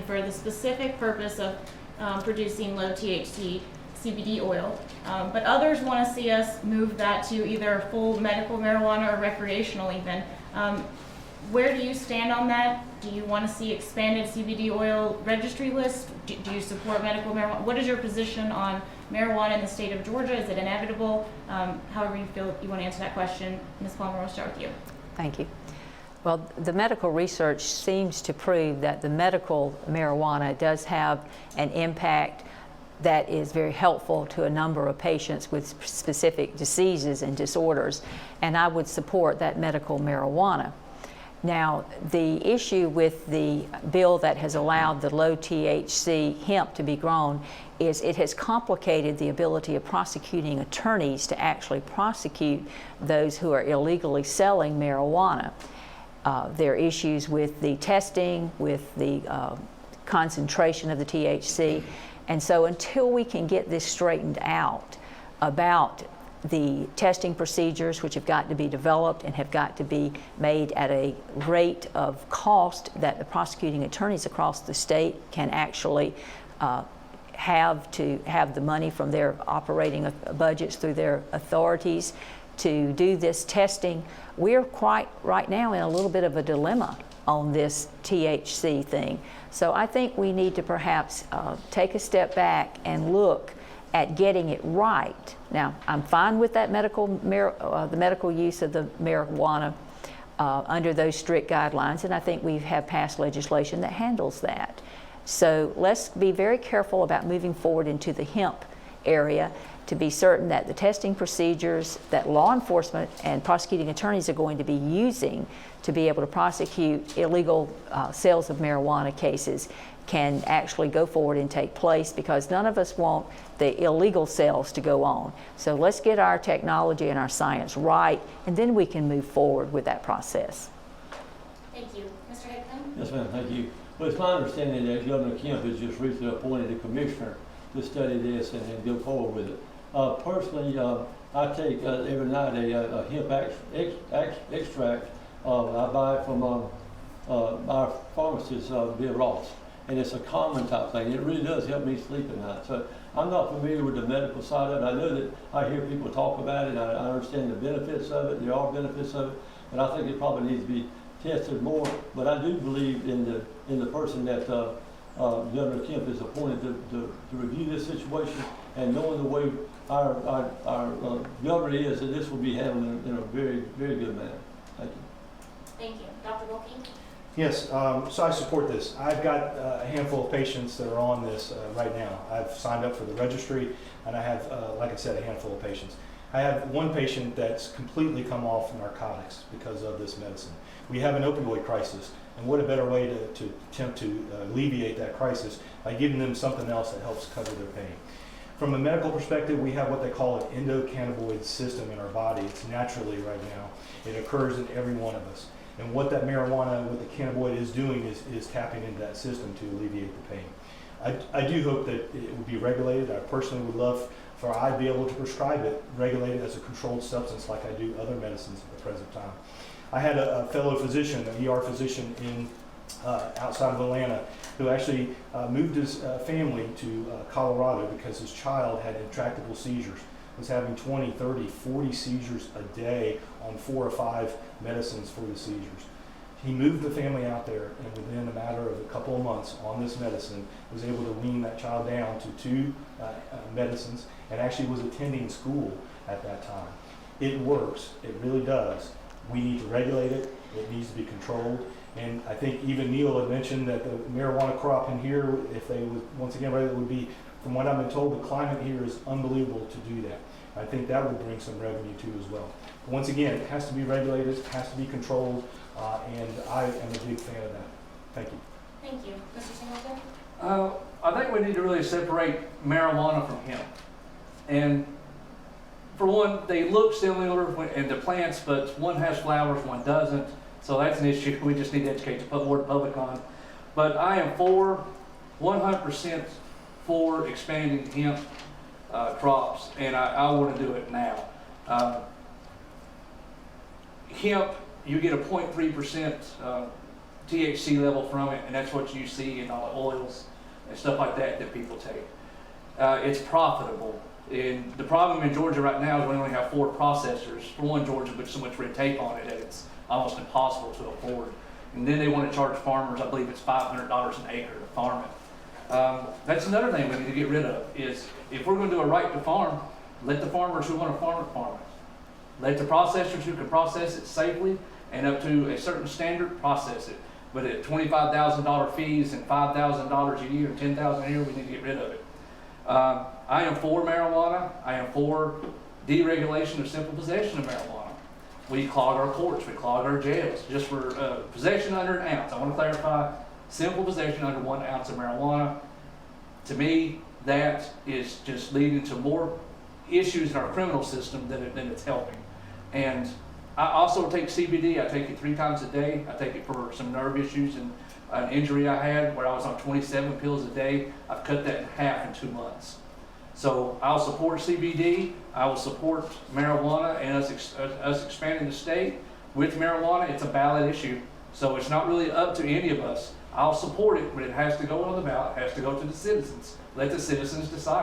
for the specific purpose of producing low THC CBD oil. But others want to see us move that to either full medical marijuana or recreational even. Where do you stand on that? Do you want to see expanded CBD oil registry list? Do you support medical marijuana? What is your position on marijuana in the state of Georgia? Is it inevitable? However you feel you want to answer that question. Ms. Palmer, we'll start with you. Thank you. Well, the medical research seems to prove that the medical marijuana does have an impact that is very helpful to a number of patients with specific diseases and disorders, and I would support that medical marijuana. Now, the issue with the bill that has allowed the low THC hemp to be grown is it has complicated the ability of prosecuting attorneys to actually prosecute those who are illegally selling marijuana. There are issues with the testing, with the concentration of the THC, and so until we can get this straightened out about the testing procedures, which have got to be developed and have got to be made at a rate of cost that the prosecuting attorneys across the state can actually have the money from their operating budgets through their authorities to do this testing, we're quite right now in a little bit of a dilemma on this THC thing. So I think we need to perhaps take a step back and look at getting it right. Now, I'm fine with that the medical use of the marijuana under those strict guidelines, and I think we have passed legislation that handles that. So let's be very careful about moving forward into the hemp area to be certain that the testing procedures that law enforcement and prosecuting attorneys are going to be using to be able to prosecute illegal sales of marijuana cases can actually go forward and take place, because none of us want the illegal sales to go on. So let's get our technology and our science right, and then we can move forward with that process. Thank you. Mr. Hickman? Yes, ma'am, thank you. Well, it's my understanding that Governor Kemp has just recently appointed a commissioner to study this and go forward with it. Personally, I take every night a hemp extract. I buy it from our pharmacist, Bill Ross, and it's a common type thing. It really does help me sleep at night. So I'm not familiar with the medical side of it. I know that I hear people talk about it. I understand the benefits of it. There are benefits of it, but I think it probably needs to be tested more. But I do believe in the person that Governor Kemp is appointed to review this situation, and knowing the way our governor is, that this will be handled in a very, very good manner. Thank you. Thank you. Dr. Wilkie? Yes, so I support this. I've got a handful of patients that are on this right now. I've signed up for the registry, and I have, like I said, a handful of patients. I have one patient that's completely come off narcotics because of this medicine. We have an opioid crisis, and what a better way to attempt to alleviate that crisis by giving them something else that helps cover their pain. From a medical perspective, we have what they call an endocannabinoid system in our body. It's naturally right now. It occurs in every one of us. And what that marijuana, what the cannabinoid is doing is tapping into that system to alleviate the pain. I do hope that it would be regulated. I personally would love for I to be able to prescribe it, regulated as a controlled substance like I do other medicines at the present time. I had a fellow physician, an ER physician in outside of Atlanta, who actually moved his family to Colorado because his child had intractable seizures, was having 20, 30, 40 seizures a day on 4 or 5 medicines for the seizures. He moved the family out there, and within a matter of a couple of months on this medicine, was able to wean that child down to 2 medicines, and actually was attending school at that time. It works, it really does. We need to regulate it, it needs to be controlled, and I think even Neil had mentioned that the marijuana crop in here, if they would, once again, it would be, from what I've been told, the climate here is unbelievable to do that. I think that would bring some revenue too as well. But once again, it has to be regulated, it has to be controlled, and I am a big fan of that. Thank you. Thank you. Mr. Singleton? I think we need to really separate marijuana from hemp. And for one, they look similar in the plants, but one has flowers, one doesn't. So that's an issue we just need to educate the public on. But I am 100% for expanding hemp crops, and I want to do it now. Hemp, you get a 0.3% THC level from it, and that's what you see in all the oils and stuff like that that people take. It's profitable. And the problem in Georgia right now is we only have 4 processors. For one, Georgia puts so much red tape on it that it's almost impossible to afford. And then they want to charge farmers, I believe it's $500 an acre to farm it. That's another thing we need to get rid of is if we're going to do a right to farm, let the farmers who want to farm it. Let the processors who can process it safely and up to a certain standard process it. But at $25,000 fees and $5,000 a year, $10,000 a year, we need to get rid of it. I am for marijuana. I am for deregulation of simple possession of marijuana. We clog our courts, we clog our jails just for possession under an ounce. I want to clarify, simple possession under 1 ounce of marijuana. To me, that is just leading to more issues in our criminal system than it's helping. And I also take CBD. I take it 3 times a day. I take it for some nerve issues and an injury I had where I was on 27 pills a day. I've cut that in half in 2 months. So I'll support CBD. I will support marijuana and us expanding the state with marijuana. It's a ballot issue, so it's not really up to any of us. I'll support it, but it has to go on the ballot. It has to go to the citizens. Let the citizens decide.